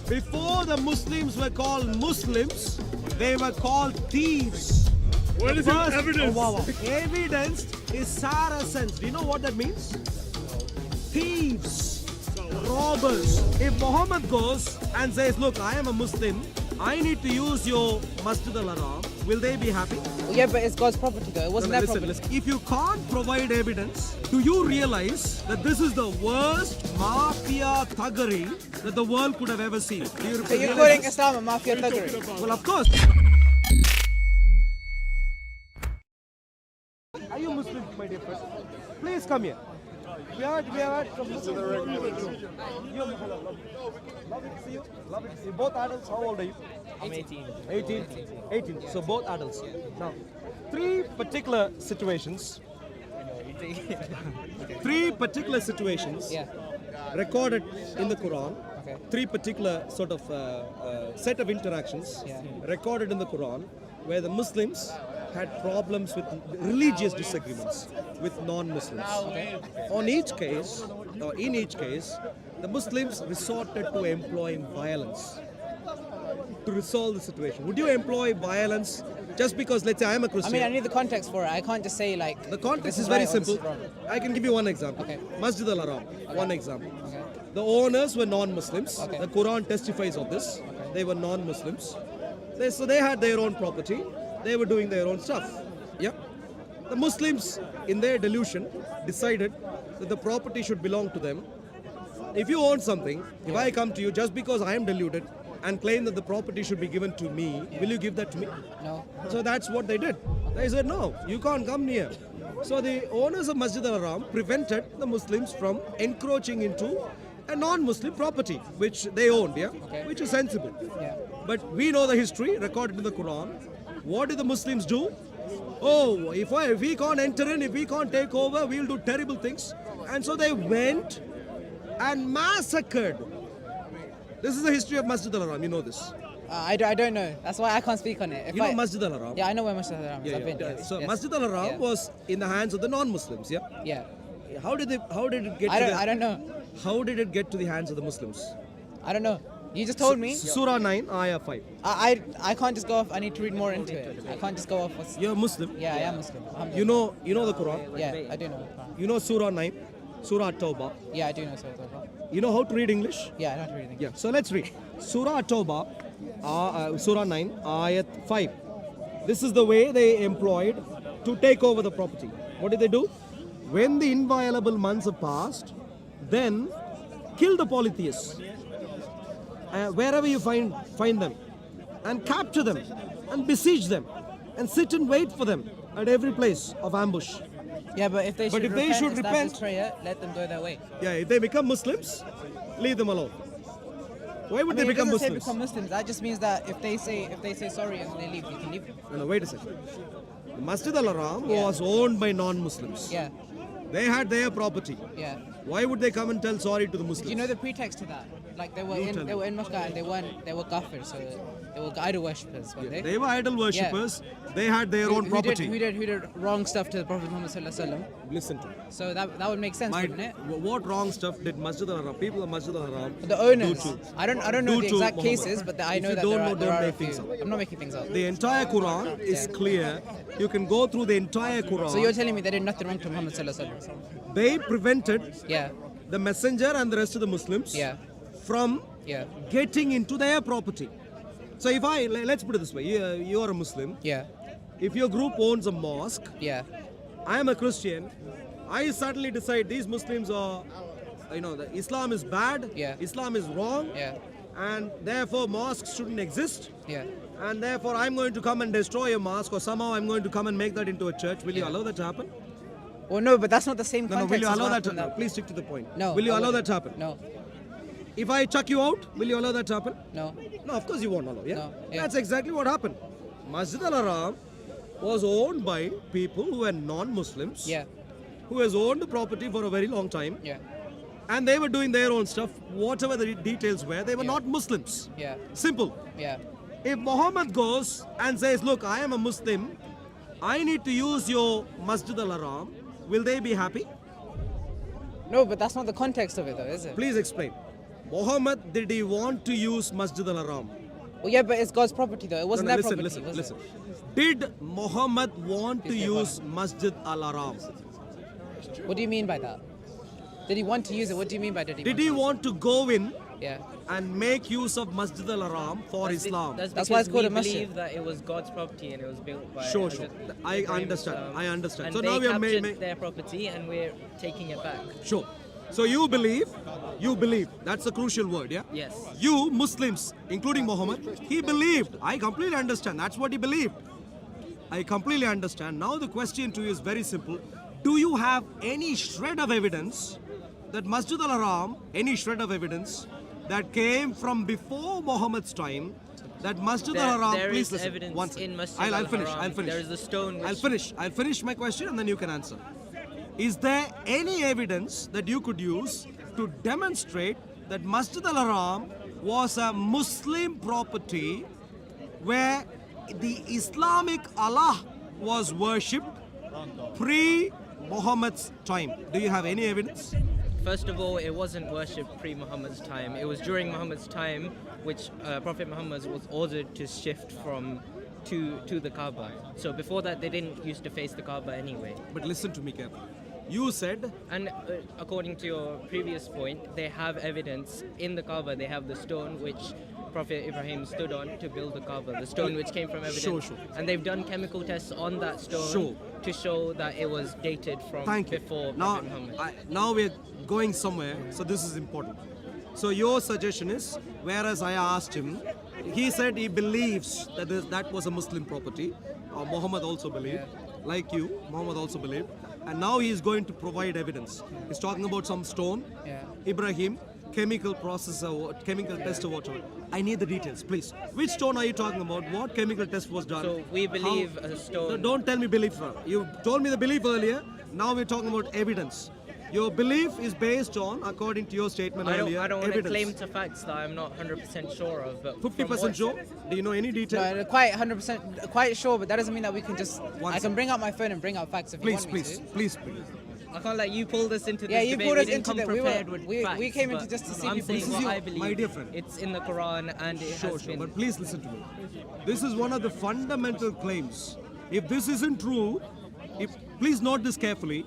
Before the Muslims were called Muslims, they were called thieves. What is your evidence? Evidence is Saracens. Do you know what that means? Thieves, robbers. If Muhammad goes and says, look, I am a Muslim, I need to use your Masjid al-Haram, will they be happy? Yeah, but it's God's property though. It wasn't their property. Listen. If you can't provide evidence, do you realize that this is the worst mafia thuggery that the world could have ever seen? Do you So you're realize calling this? Islam a mafia thuggery? Well, of course. Are you Muslim, my dear friend? Please come here. We are from Muslim. You're Muslim. Lovely to see you. Lovely to see you. Both adults, how old are you? I'm 18. 18. So both adults. Now, three particular situations. Three particular situations Yeah. recorded in the Quran. Okay. Three particular sort of set of interactions Yeah. recorded in the Quran where the Muslims had problems with religious disagreements with non-Muslims. On each case, or in each case, the Muslims resorted to employing violence to resolve the situation. Would you employ violence just because, let's say, I am a I Christian? mean, I need the context for it. I can't just say like. The context this is very right or this simple. is wrong. I can give you one example. Okay. Masjid al-Haram, one example. Okay. The owners were non-Muslims. Okay. The Quran testifies of this. They were non-Muslims. So they had their own property. They were doing their own stuff. Yeah. The Muslims, in their delusion, decided that the property should belong to them. If you own something, if I come to you just because I am deluded and claim that the property should be given to me, will you give that to me? No. So that's what they did. They said, no, you can't come near. So the owners of Masjid al-Haram prevented the Muslims from encroaching into a non-Muslim property, which they owned, yeah? Okay. Which is sensible. Yeah. But we know the history recorded in the Quran. What did the Muslims do? Oh, if we can't enter in, if we can't take over, we'll do terrible things. And so they went and massacred. This is the history of Masjid al-Haram, you know this. I don't know. That's why I can't speak on it. If You know I- Masjid al-Haram? Yeah, I know where Masjid al-Haram is. I've been. Yes, So yes. Masjid al-Haram Yeah. was in the hands of the non-Muslims, yeah? Yeah. How did it get I don't know. How did it get to the hands of the Muslims? I don't know. You just told me. Surah 9, Ayah 5. I can't just go off. I need to read more into it. I can't just go off. What's, You're a Muslim. yeah, I am Muslim. You know the Quran. Yeah, I do know. You know Surah 9, Surah Tawbah. Yeah, I do know. So, You know how to read English? yeah, I don't have to read anything. Yeah. So let's read. Surah Tawbah, Surah 9, Ayat 5. This is the way they employed to take over the property. What did they do? When the inviolable months have passed, then kill the polytheists. Wherever you find them, and capture them, and besiege them, and sit and wait for them at every place of ambush. Yeah, but if they should should establish repent- Sharia, let them go their way. Yeah, if they become Muslims, leave them alone. Why would I mean, they it become doesn't say Muslims? become Muslims. That just means that if they say sorry and they leave, you can leave them. No, wait a second. The Masjid al-Haram Yeah. was owned by non-Muslims. Yeah, They had their property. yeah. Why would they come and tell sorry to the Muslims? Do you know the pretext to that? Like they were You tell in me. Makkah and they were kafir, so they were idol worshippers, weren't they? They were idol worshippers. They had their own property. Who did wrong stuff to the Prophet Muhammad sallallahu alaihi wasallam? Listen to me. So that would make sense, wouldn't it? What wrong stuff did Masjid al-Haram, people of Masjid al-Haram, The owners. do to? I don't know do the to exact Muhammad? cases, but I If know you that don't there know, are, don't there are a make things few. up. I'm not making things up. The entire Quran is clear. You can go through the entire Quran. So you're telling me they did nothing wrong to Muhammad sallallahu alaihi wasallam? They prevented Yeah, the messenger and the rest of the Muslims yeah, from yeah, getting into their property. So if let's put it this way, you are a Muslim. yeah, If your group owns a mosque, yeah, I am a Christian, I suddenly decide these Muslims are, Islam is bad, Yeah. Islam is wrong, yeah, and therefore mosques shouldn't exist, yeah. and therefore I'm going to come and destroy a mosque, or somehow I'm going to come and make that into a church. Will you Yeah. allow that to happen? Well, no, but that's not the same No, context. will you as allow what that to happened happen? Please stick to the point. No. Will you I allow that wouldn't. to happen? No, If I chuck you out, will you allow that to happen? no. No, of course you won't allow, yeah? No, yeah. That's exactly what happened. Masjid al-Haram was owned by people who were non-Muslims, Yeah, who has owned the property for a very long time, yeah, and they were doing their own stuff, whatever the details were. They were Yeah. not Muslims. yeah, Simple. yeah. If Muhammad goes and says, look, I am a Muslim, I need to use your Masjid al-Haram, will they be happy? No, but that's not the context of it, though, is it? Please explain. Muhammad, did he want to use Masjid al-Haram? Well, yeah, but it's God's property though. It wasn't their property. Listen. was it? Did Muhammad want to use Masjid al-Haram? What do you mean by that? Did he want to use it? What do you mean by did he? Did he want to go in Yeah. and make use of Masjid al-Haram for Islam? That's why it's called a we masjid. believe that it was God's property and it was built by. Sure. Hazrat I Ibrahim understand. salam. I understand. And So they now we are captured their property and we're taking it back. Sure. So you believe, that's a crucial word, yeah? Yes. You Muslims, including Muhammad, he believed. I completely understand. That's what he believed. I completely understand. Now the question to you is very simple. Do you have any shred of evidence that Masjid al-Haram, any shred of evidence that came from before Muhammad's time, that Masjid al-Haram, There please is listen. evidence One second. in Masjid I'll finish. al-Haram. I'll finish. There is a stone which- I'll finish my question and then you can answer. Is there any evidence that you could use to demonstrate that Masjid al-Haram was a Muslim property where the Islamic Allah was worshipped pre-Muhammad's time? Do you have any evidence? First of all, it wasn't worshipped pre-Muhammad's time. It was during Muhammad's time, which Prophet Muhammad was ordered to shift from to the Kaaba. So before that, they didn't used to face the Kaaba anyway. But listen to me carefully. You said And according to your previous point, they have evidence in the Kaaba. They have the stone which Prophet Ibrahim stood on to build the Kaaba, the stone which came from evidence. Sure. And they've done chemical tests on that stone Sure. to show that it was dated from thank you. before Now, Prophet Muhammad. now we're going somewhere, so this is important. So your suggestion is, whereas I asked him, he said he believes that that was a Muslim property. Muhammad also believed, like you, Muhammad also believed. And now he is going to provide evidence. He's talking about some stone, Yeah. Ibrahim, chemical processor, chemical test or whatever. I need the details, please. Which stone are you talking about? What chemical test was done? So we believe a stone- No, don't tell me belief now. You told me the belief earlier. Now we're talking about evidence. Your belief is based on, according to your statement I earlier, don't want to evidence. claim to facts that I'm not 100% sure of. But 50% sure? Do you know any detail? No, quite 100% quite sure, but that doesn't mean that we can just. One I second. can bring out my phone and bring out facts if you Please, want me please, to. please. I can't let you pull this into Yeah, this you debate. pulled We us didn't into come the- we were- prepared with we facts, came into but just to see I'm people- saying This is what your- I believe. my dear friend. It's in the Quran and it Sure, has sure. been. But please listen to me. This is one of the fundamental claims. If this isn't true, please note this carefully.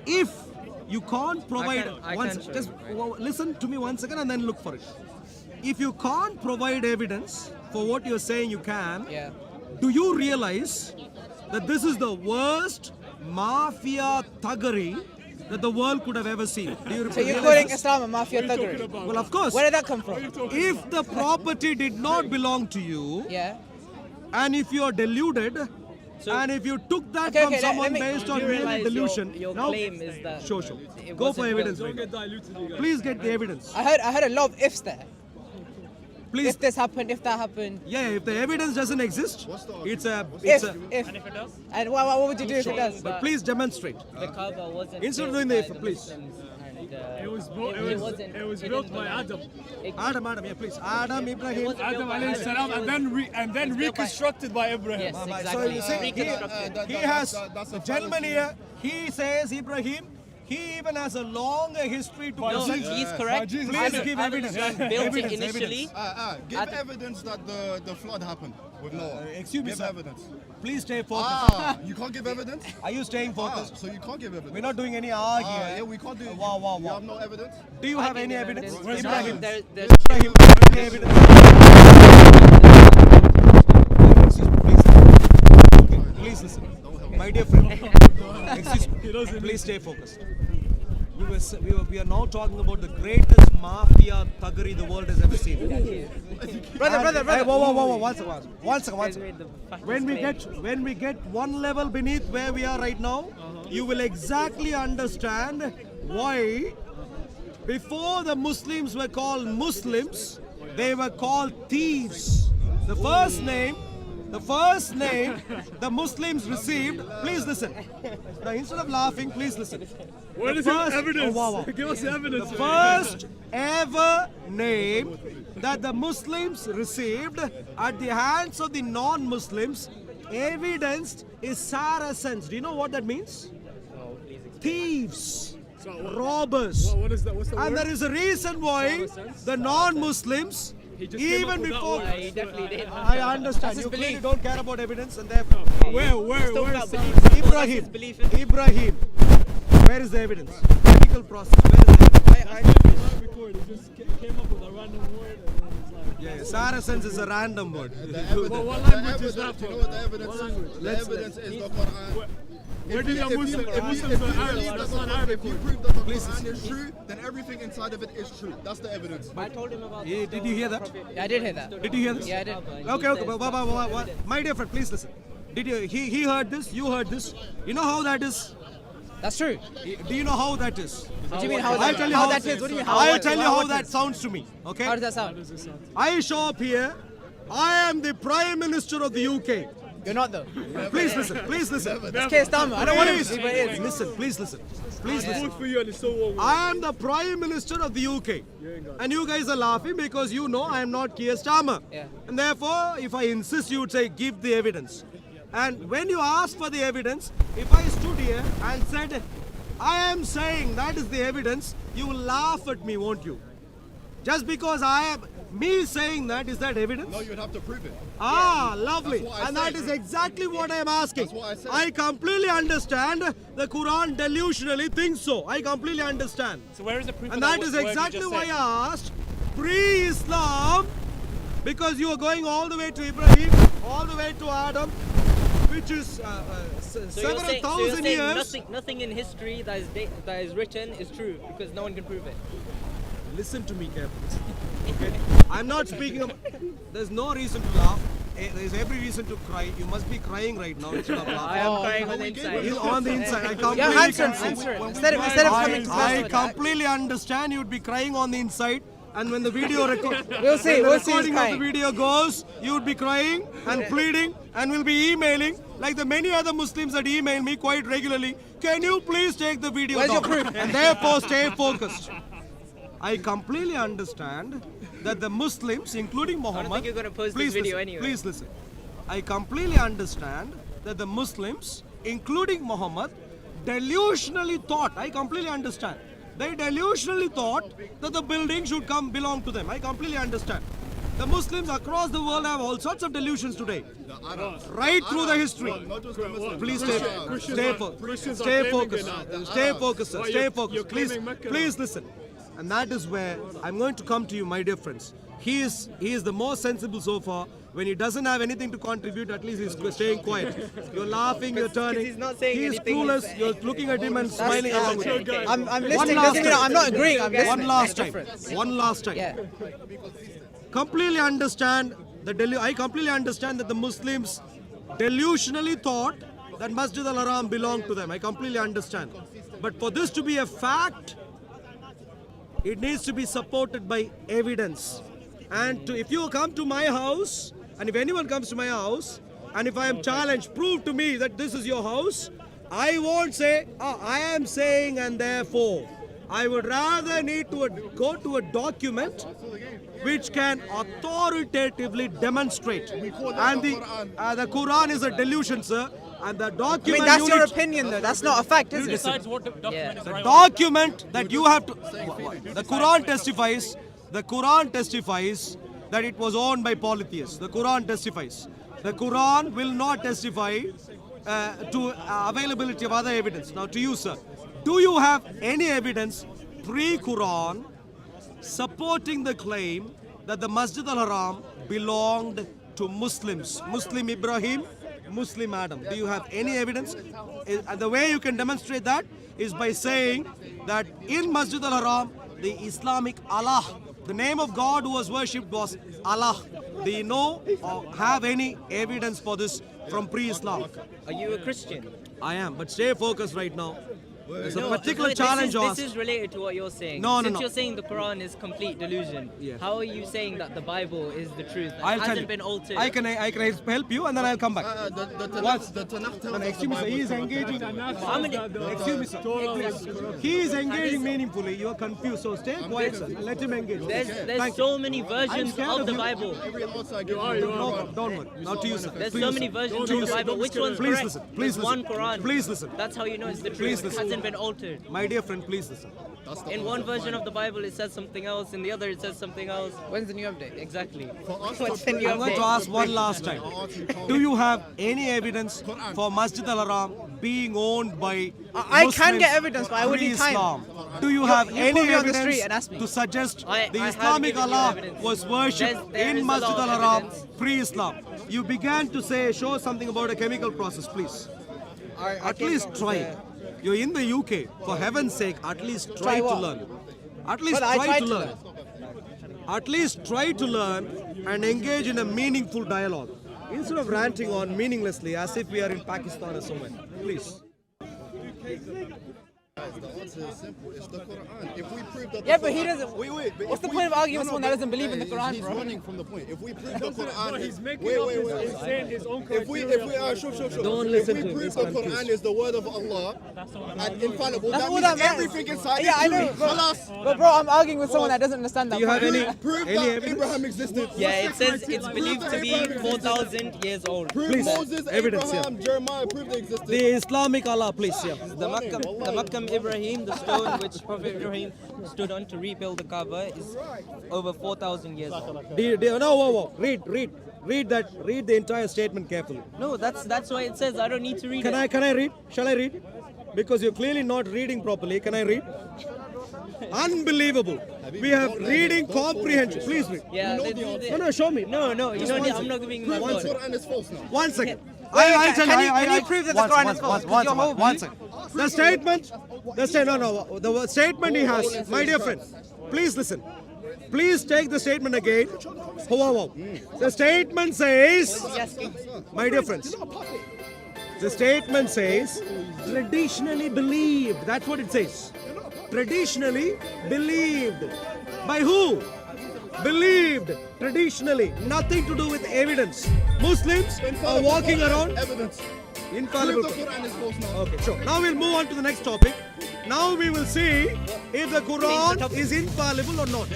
If you can't provide I can show just you, right? listen to me 1 second and then look for it. If you can't provide evidence for what you're saying you can, Yeah. do you realize that this is the worst mafia thuggery that the world could have ever seen? Do you So you're realize calling this? Islam a mafia thuggery? Well, of course. Where did that come from? If the property did not belong to you, Yeah. and if you are deluded, and if you took that Okay, from okay, let someone me- based on You mere realize delusion, your now, claim is that sure. it Go for wasn't evidence. built. Right? Please get the evidence. I heard a lot of ifs there. Please. If this happened, if that happened. Yeah, if the evidence doesn't exist, it's a. If. And if it does, And what would you do if it does? But please demonstrate. the Kaaba wasn't. Instead of built doing the by if, please. Muslims and, It was built. wasn't- It was it built didn't by belong. Adam. It- Adam, yeah, please. Adam, Ibrahim. wasn't Adam built by alayhi Adam. salam, It and was- then it's built by- reconstructed by Abraham. Yes, So exactly. you see, Reconstructed. he has the gentleman here. He says Ibrahim. He even has a long history to No, present. he's correct. Jesus. Please Adam- give Adam evidence. built it Evidence, initially. Give Adam- evidence that the flood happened with Noah. Excuse me, Give sir. evidence. Please stay focused. You can't give evidence? Are you staying focused? So you can't give evidence? We're not doing any R here. Yeah, we can't do it. Wow. You have no evidence? Do you I have can any give evidence? evidence. Ibrahim. There's Ibrahim, any evidence? Excuse me, please. Okay, please listen. My dear friend. Excuse me. Please stay focused. We are now talking about the greatest mafia thuggery the world has ever seen. Brother. Hey, whoa. One second. made the fastest When we get one level beneath where we are right now, you will exactly understand why before the Muslims were called Muslims, they were called thieves. The first name the Muslims received, please listen. Now instead of laughing, please listen. Where The is your first- evidence? wow. Give us the evidence. The first ever name that the Muslims received at the hands of the non-Muslims evidenced is Saracens. Do you know what that means? Thieves. robbers. What is that? What's the And word? there is a reason why the non-Muslims, He just came up even with that before, word. He definitely did. I understand, his you clearly belief. don't care about evidence, and therefore, Where is about that? belief. That's Ibrahim, his belief in- Ibrahim, where is the evidence? Chemical process, where is the evidence? Record. He just came up with a random word and then it's like. Yeah, Saracens is a random word. Well, what The language is evidence, that you from? know what the evidence What is? language? The evidence is the Quran. Where did a Muslim? If Muslims If are you Arabs, believe that's that not the- Arabic if you word. prove that the Quran is true, then everything inside of it is true. That's the evidence. I told him about Yeah, did you hear that? Yeah, I did hear that. Did you hear this? Yeah, I did. Okay, okay, my dear friend, please listen. Did you? He heard this. You heard this. You know how that is? That's true. Do you know how that is? What do you mean how I'll that, tell you how that is? What do you mean how I'll what- tell you how how what that is? sounds to me. Okay. How does that sound? I show up here. I am the Prime Minister of the UK. You're not though. Please listen. Please listen. It's Keir Starmer. I don't want to Please be, but it is. listen. Please listen. Please listen. Vote for you and it's so over. I am the Prime Minister of the UK. And you guys are laughing because you know I am not Keir Starmer. Yeah. And therefore, if I insist, you would say, give the evidence. And when you ask for the evidence, if I stood here and said, I am saying that is the evidence, you will laugh at me, won't you? Just because I am, me saying that, is that evidence? No, you'd have to prove it. Ah, lovely. That's what I And that said. is exactly what I am asking. That's what I said. I completely understand the Quran delusionally thinks so. I completely understand. So where is the proof And of that that is word you exactly just why said? I asked pre-Islam, because you are going all the way to Ibrahim, all the way to Adam, which is several thousand years. nothing in history that is written is true because no one can prove it. Listen to me carefully. Okay? I'm not speaking of. There's no reason to laugh. There's every reason to cry. You must be crying right now instead of I laughing. am crying on the inside. He's on the inside. I completely Yeah, answer it, can see. answer it. Instead of coming to us I with that. completely understand you'd be crying on the inside, and when the video record, We'll see, when the we'll see who's recording of the crying. video goes, you would be crying and pleading, and will be emailing like the many other Muslims that email me quite regularly. Can you please take the video Where's your down? proof? And therefore stay focused. I completely understand that the Muslims, including Muhammad, think you're gonna post this please video listen, anyway. Please listen. I completely understand that the Muslims, including Muhammad, delusionally thought. I completely understand. They delusionally thought that the building should belong to them. I completely understand. The Muslims across the world have all sorts of delusions today. Right through the history. Not just the Muslims. Please Christians stay are focused. claiming Stay it focused. now. Stay focused, sir. Well, Stay you're focused. Please, claiming Mecca now. please listen. And that is where I'm going to come to you, my dear friends. He is the most sensible so far. When he doesn't have anything to contribute, at least he's staying quiet. You're laughing, you're turning. he's not saying He's anything. clueless. You're looking at him and smiling along with him. I'm listening. last Doesn't mean I'm not agreeing. I'm listening. One last There's time. a difference. One last time. Yeah. Completely understand I completely understand that the Muslims delusionally thought that Masjid al-Haram belonged to them. I completely understand. But for this to be a fact, it needs to be supported by evidence. And if you come to my house, and if anyone comes to my house, and if I am challenged, prove to me that this is your house, I won't say, I am saying and therefore. I would rather need to go to a document which can authoritatively demonstrate. And the Quran is a delusion, sir. And the I document mean, that's you your need- opinion, though. That's not a fact, is it? Decides what document is the right. document that you have to the Quran testifies that it was owned by polytheists. The Quran testifies. The Quran will not testify to availability of other evidence. Now to you, sir, do you have any evidence pre-Quran supporting the claim that the Masjid al-Haram belonged to Muslims? Muslim Ibrahim, Muslim Adam. Do you have any evidence? And the way you can demonstrate that is by saying that in Masjid al-Haram, the Islamic Allah, the name of God who was worshipped was Allah. Do you know or have any evidence for this from pre-Islam? Are you a Christian? I am, but stay focused right now. There's a No, particular this challenge is, asked. this is related to what you're saying. No, no, Since no. you're saying the Quran is complete delusion, Yeah. how are you saying that the Bible is the truth? That I'll tell hasn't you. been altered. I can help you and then I'll come back. The Tanakh tells us Excuse me, sir. He is engaging. How many? Excuse me, sir. He is engaging meaningfully. You are confused, so stay quiet, sir. Let him engage. There's Thank so you. many versions scared of of the you. Bible. No, don't worry. Now to you, sir. There's To so you, many sir. versions To of you, the sir. Bible. Which one's Please correct? listen. Please There's listen. one Quran. Please listen. That's how you know it's the truth. Please It listen. hasn't hasn't been altered. My dear friend, please listen. In one version of the Bible, it says something else. In the other, it says something else. When's the new update? Exactly. us What's to the new I'm going to update? ask one last time. Do you have any evidence for Masjid al-Haram being owned by I can Muslims get evidence, but I would need time. pre-Islam? Do you have you any put me on the evidence street and ask me. to suggest I the have Islamic given you Allah evidence. was worshipped There is in a Masjid lot of al-Haram evidence. pre-Islam? You began to show something about a chemical process, please. At least try. You're in the UK. For heaven's sake, at least try Try to what? learn. At least Brother, I try tried to to learn. At least try to learn and engage in a meaningful dialogue instead of ranting on meaninglessly as if we are in Pakistan or somewhere. Please. Guys, the answer is simple. It's the Quran. If we prove that Yeah, the but he Quran- doesn't- Wait. But what's if the we- point of arguing with someone that but- doesn't believe in the Quran, he's bro? running from the point. If we prove the Quran, Bro, he's making wait. He's saying his own If we, criteria. sure. Don't if listen we to him, prove he's the confused. Quran is the word of Allah and infallible, That's that all means that matters. everything inside Yeah, I is know. true. Bro, Khalas. but bro, I'm arguing with someone that doesn't understand that. Do you have point. any Prove any that evidence? Abraham existed. Yeah, it says it's Prove believed that to be Abraham existed. 4,000 years old. Prove Please, Moses, evidence, Abraham, Jeremiah, prove they existed. The Islamic Allah, please. Yeah. The Makkah Ibrahim, the stone which Prophet Ibrahim stood on to rebuild the Kaaba, is over 4,000 years old. No, whoa. Read that. Read the entire statement carefully. No, that's why it says I don't need to read Can it. I read? Shall I read? Because you're clearly not reading properly. Can I read? Unbelievable. We have reading comprehension. Please read. Yeah, No, show me. No, you don't need, I'm second. not giving my Prove the thought. Quran is false now. 1 second. Wait, I'll tell you. can you prove that the Quran is false? Because your whole One view- second. The statement. The statement he has, my dear friend. Please listen. Please take the statement again. Whoa. The statement says, my dear friends. The statement says, traditionally believed. That's what it says. Traditionally believed. By who? Believed. Traditionally. Nothing to do with evidence. Muslims are walking around. Evidence. Infallible. Prove the Quran is false now. Okay, sure. Now we'll move on to the next topic. Now we will see if the Quran is infallible or not.